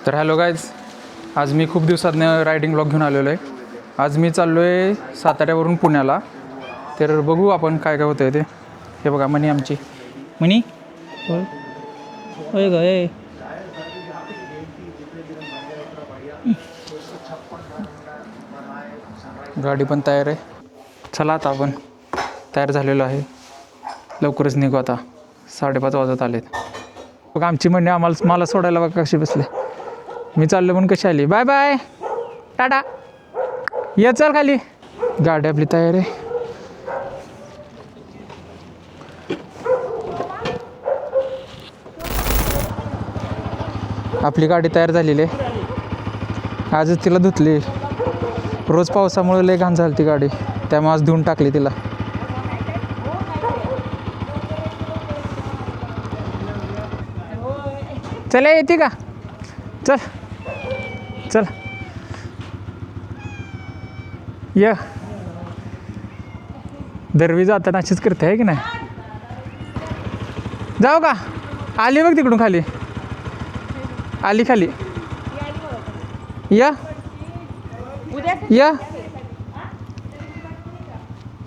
तर hello guys, आज मी खूप दिवसातनं रायडिंग ब्लॉग घेऊन आलेलो आहे. आज मी चाललो आहे साताऱ्यावरून पुण्याला. तर बघू आपण काय काय होतं आहे ते. हे बघा मनी आमची. मनी होय ग ए. गाडी पण तयार आहे. चला आता आपण तयार झालेलो आहे. लवकरच निघू आता. 5:30 वाजत आलेत. बघा आमची मंडळी मला सोडायला बघा कशी बसले. मी चाललो पण कशी आली. Bye bye tata. ये चल खाली. गाडी आपली तयार आहे. आपली गाडी तयार झालेली आहे. आजच तिला धुतली. रोज पावसामुळे लय घाण झाली ती गाडी, त्यामुळे आज धुवून टाकली तिला. चल येते का? चल चल या. दरवी जाताना अशीच करते आहे की नाही. जाऊ का? आली बघ तिकडून खाली. आली खाली. या या.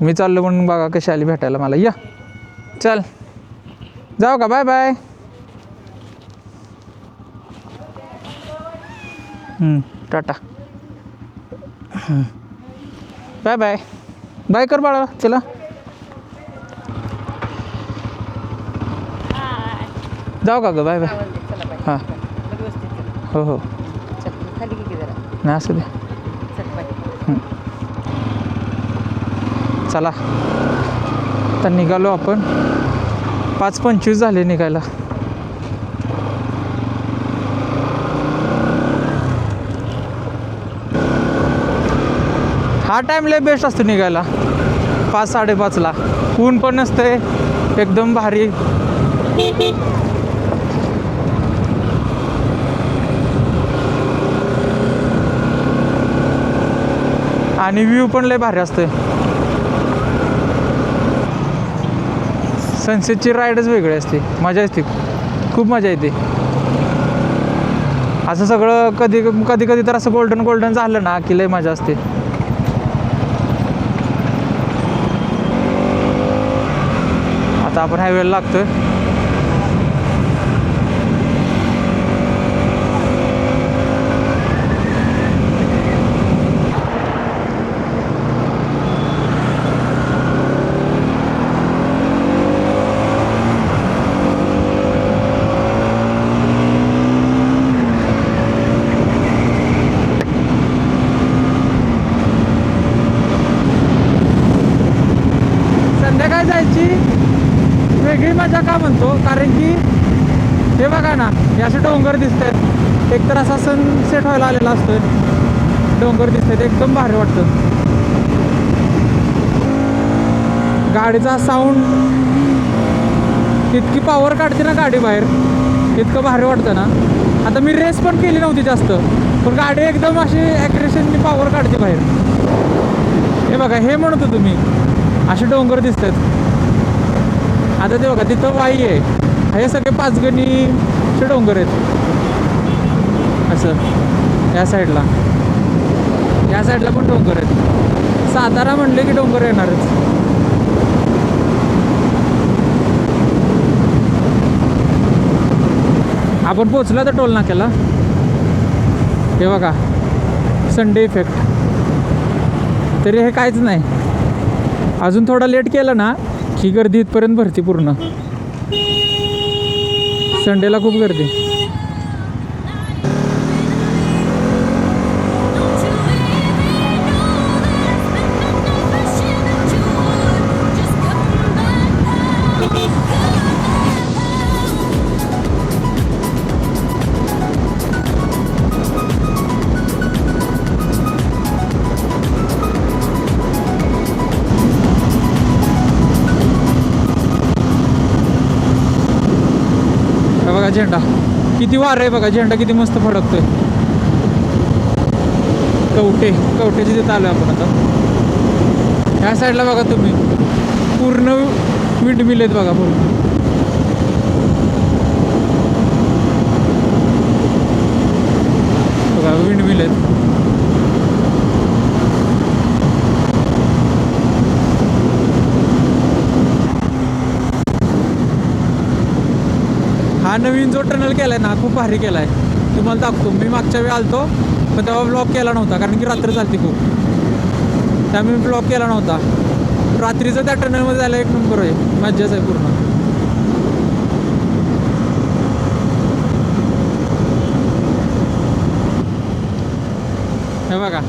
मी चाललो म्हणून बघा कशी आली भेटायला मला. या चल. जाऊ का? Bye bye. Tata. Bye bye. Bye कर बाळा तिला. जाऊ का ग? Bye bye. हां हो हो. नाही असू दे. चला आता निघालो आपण. 5:25 झाले निघायला. हा टाईम लय बेस्ट असतो निघायला. 5-5:30ला ऊन पण नसते, एकदम भारी. आणि व्ह्यू पण लय भारी असते. सनसेटची राईडच वेगळी असते. मजा असते, खूप मजा येते. असं सगळं कधी कधी तर असं गोल्डन झालं ना की लय मजा असते. आता आपण हायवेला लागतोय. संध्याकाळी जायची वेगळी मजा का म्हणतो, कारण की हे बघा ना, हे असे डोंगर दिसत आहेत. एकतर असा सनसेट व्हायला आलेला असतोय. डोंगर दिसत आहेत, एकदम भारी वाटतं. गाडीचा साऊंड इतकी पॉवर काढते ना गाडी बाहेर, इतकं भारी वाटतं ना. आता मी रेस पण केली नव्हती जास्त, पण गाडी एकदम अशी ॲग्रेशननी पॉवर काढते बाहेर. हे बघा, हे म्हणतो तुम्ही असे डोंगर दिसत आहेत. आता ते बघा तिथं वाई आहे. हे सगळे पाचगणीचे डोंगर आहेत. असं या साईडला पण डोंगर आहेत. सातारा म्हणले की डोंगर येणारच. आपण पोचला तर टोल नाक्याला. हे बघा संडे इफेक्ट. तरी हे काहीच नाही. अजून थोडा लेट केलं ना ही गर्दी इथपर्यंत भरती पूर्ण. संडेला खूप गर्दी. झेंडा किती वार आहे बघा. झेंडा किती मस्त फडकतोय. कवठेची तिथं आलो आपण आता. ह्या साईडला बघा तुम्ही, पूर्ण विंडमिल आहेत बघा. पूर्ण विंडमिल आहेत. हा नवीन जो टनल केलाय ना खूप भारी केलाय. तुम्हाला दाखवतो. मी मागच्या वेळी आलतो पण तेव्हा ब्लॉक केला नव्हता कारण की रात्र चालते खूप, त्यामुळे मी ब्लॉक केला नव्हता. रात्रीचं त्या टनलमध्ये जायला एक नंबर आहे, मज्जाच आहे पूर्ण. हे बघा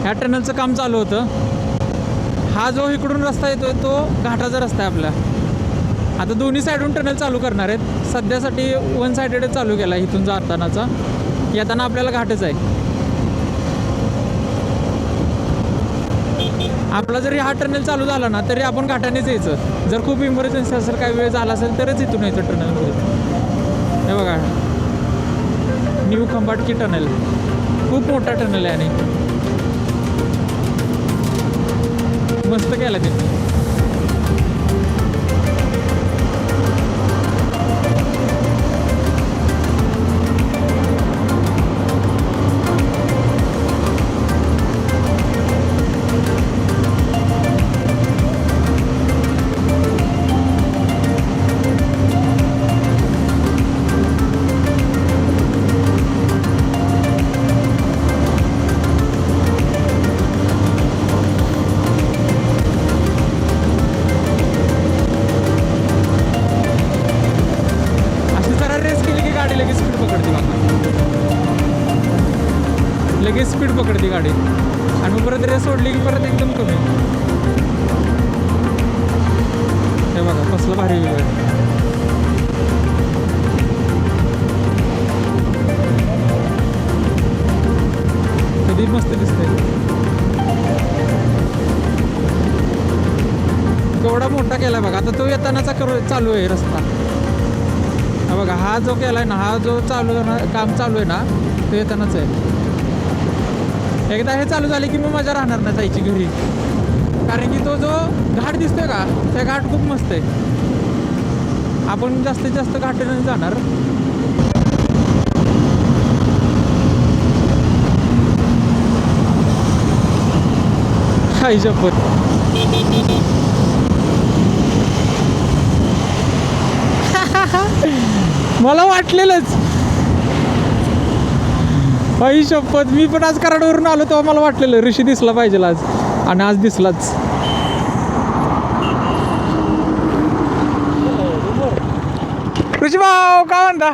ह्या टनलचं काम चालू होतं. हा जो इकडून रस्ता येतोय तो घाटाचा रस्ता आहे आपला. आता दोन्ही साईडून टनल चालू करणार आहेत. सध्यासाठी वन सायडेडच चालू केला आहे इथून जातानाचा. येताना आपल्याला घाटच आहे. आपला जरी हा टनल चालू झाला ना तरी आपण घाटानेच यायचं. जर खूप इमर्जन्सी असेल, काही वेळ झाला असेल तरच इथून यायचं टनलमध्ये. हे बघा न्यू खंबाटकी टनल, खूप मोठा टनल आहे आणि मस्त केला त्यांनी. लगेच स्पीड पकडते गाडी आणि मग परत रेस सोडली की परत एकदम कमी. हे बघा कसलं भारी व्ह्यू आहे. कधी मस्त दिसते. केवढा मोठा केला बघा. आता तो येतानाचा चालू आहे रस्ता. हा बघा हा जो केलाय ना, हा जो काम चालू आहे ना तो येतानाच आहे. एकदा हे चालू झाले की मग मजा राहणार ना जायची घरी, कारण की तो जो घाट दिसतोय का त्या घाट खूप मस्त आहे. आपण जास्तीत जास्त घाटाने जाणार. आई शपथ. मला वाटलेलंच. आई शपथ, मी पण आज कराडवरून आलो तेव्हा मला वाटलेलं ऋषी दिसला पाहिजे आज, आणि आज दिसलाच. ऋषी भाऊ काय म्हणता?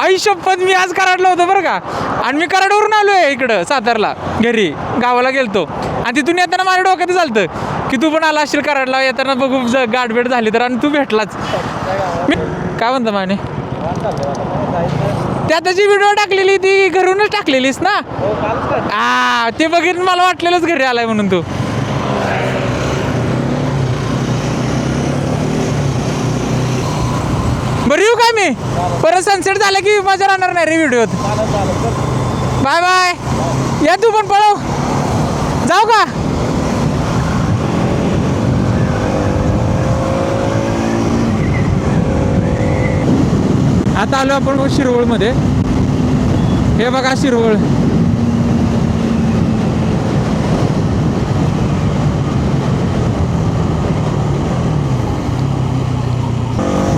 आई शपथ, मी आज कराडला होतो बरं का, आणि मी कराडवरून आलो आहे इकडं सातारला घरी, गावाला गेलतो, आणि तिथून येताना माझ्या डोक्यात चालतं की तू पण आला असशील कराडला. येताना बघू गाठभेट झाली तर, आणि तू भेटलाच. काय म्हणता माने? त्या त्याची व्हिडिओ टाकलेली ती घरूनच टाकलेलीस ना? हा, ते बघितलं मला वाटलेलंच घरी आलाय म्हणून तू. बरं येऊ काय मी? परत सनसेट झाला की मजा राहणार नाही रे व्हिडिओत. Bye bye. या तू पण पळव. जाऊ का? आता आलो आपण शिरवळमध्ये. हे बघा शिरवळ.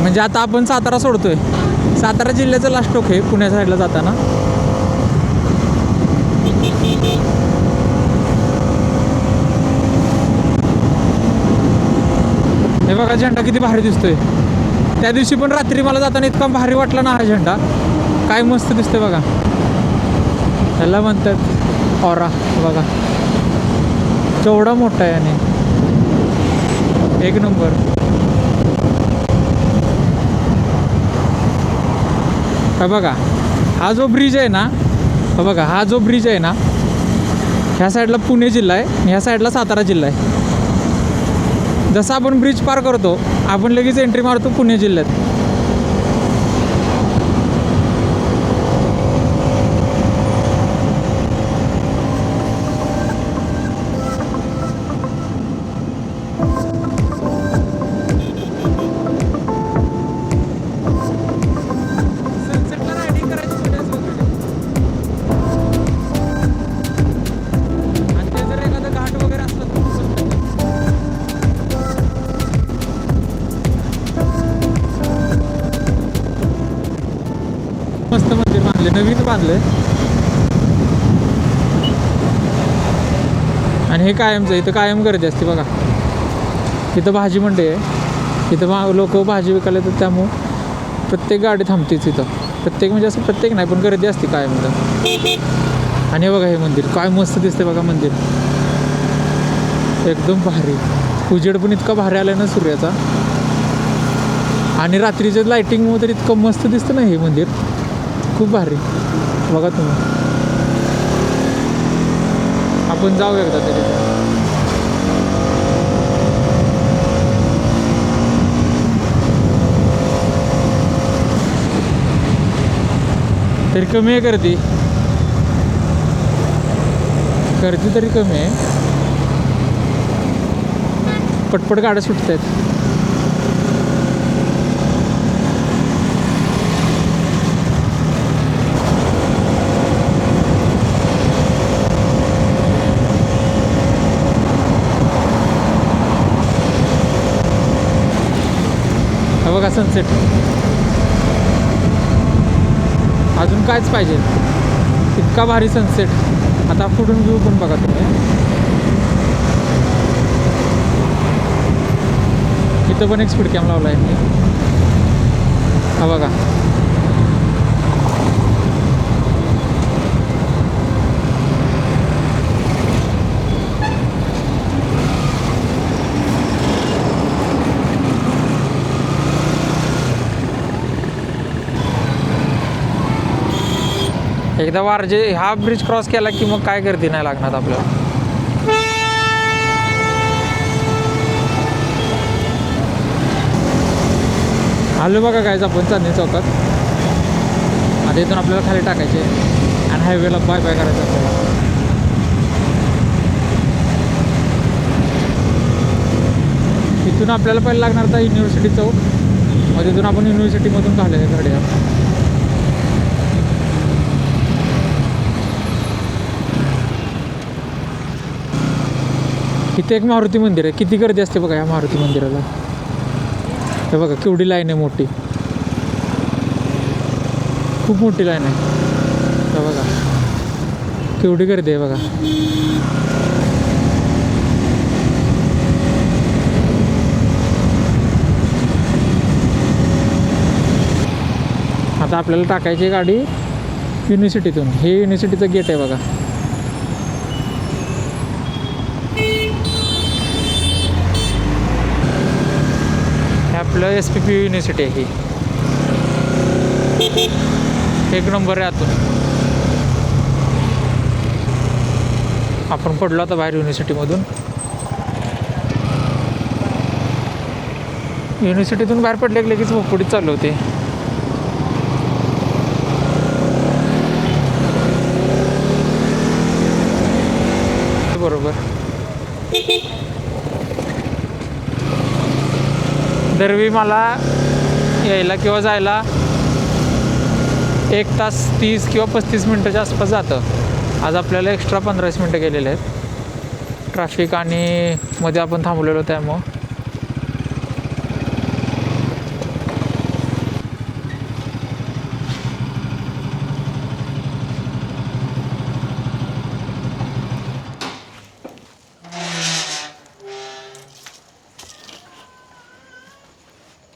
म्हणजे आता आपण सातारा सोडतोय. सातारा जिल्ह्याचं लास्ट टोक आहे पुण्या साईडला जाताना. हे बघा झेंडा किती भारी दिसतोय. त्या दिवशी पण रात्री मला जाताना इतका भारी वाटला ना हा झेंडा. काय मस्त दिसतोय बघा. त्याला म्हणतात ऑरा. बघा केवढा मोठा आहे आणि एक नंबर. हा बघा हा जो ब्रिज आहे ना, हा बघा हा जो ब्रिज आहे ना, ह्या साईडला पुणे जिल्हा आहे, ह्या साईडला सातारा जिल्हा आहे. जसं आपण ब्रिज पार करतो आपण लगेच एंट्री मारतो पुणे जिल्ह्यात. मस्त मंदिर बांधले, नवीन बांधलंय. आणि हे कायमचं, इथं कायम गर्दी असते बघा. इथं भाजी मंडई आहे, इथं लोक भाजी विकायला येतात, त्यामुळं प्रत्येक गाडी थांबतेच इथं. प्रत्येक म्हणजे असं प्रत्येक नाही, पण गर्दी असते कायम इथं. आणि हे बघा हे मंदिर काय मस्त दिसते बघा मंदिर, एकदम भारी. उजेड पण इतका भारी आलाय ना सूर्याचा, आणि रात्रीच्या लाईटिंगमुळे तर इतकं मस्त दिसतं ना हे मंदिर, खूप भारी. बघा तुम्ही, आपण जाऊ एकदा तरी. तरी कमी आहे गर्दी, गर्दी तरी कमी आहे. पटपट गाड्या सुटत आहेत. बघा सनसेट, अजून कायच पाहिजे, इतका भारी सनसेट. आता पुढून व्ह्यू पण बघा तुम्ही, इथं पण एक स्पीड कॅम लावला आहे मी. हा बघा, एकदा वारजे हा ब्रिज क्रॉस केला की मग काय गर्दी नाही लागणार आपल्याला. आलो बघा काय आपण चांदणी चौकात. आता इथून आपल्याला खाली टाकायचे आणि हायवेला बाय बाय करायचं आपल्याला. इथून आपल्याला पहिलं लागणार होता युनिव्हर्सिटी चौक, मग तिथून आपण युनिव्हर्सिटीमधून घालायचं गाडी. इथे एक मारुती मंदिर आहे, किती गर्दी असते बघा या मारुती मंदिराला. हे बघा केवढी लाईन आहे मोठी, खूप मोठी लाईन आहे. हे बघा केवढी गर्दी आहे बघा. आता आपल्याला टाकायची गाडी युनिव्हर्सिटीतून. हे युनिव्हर्सिटीचं गेट आहे बघा. आपलं SPPU युनिव्हर्सिटी आहे ही, एक नंबर आहे. आतून आपण पडलो आता बाहेर युनिव्हर्सिटीमधून. युनिव्हर्सिटीतून बाहेर पडले की लगेच पुढे चालू होते. बरोबर, दरवी मला यायला किंवा जायला 1 तास 30 किंवा 35 मिनटाच्या आसपास जातं. आज आपल्याला एक्स्ट्रा 15 मिनटं गेलेले आहेत, ट्रॅफिक आणि मध्ये आपण थांबलेलो त्यामुळं.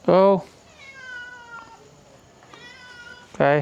हो काय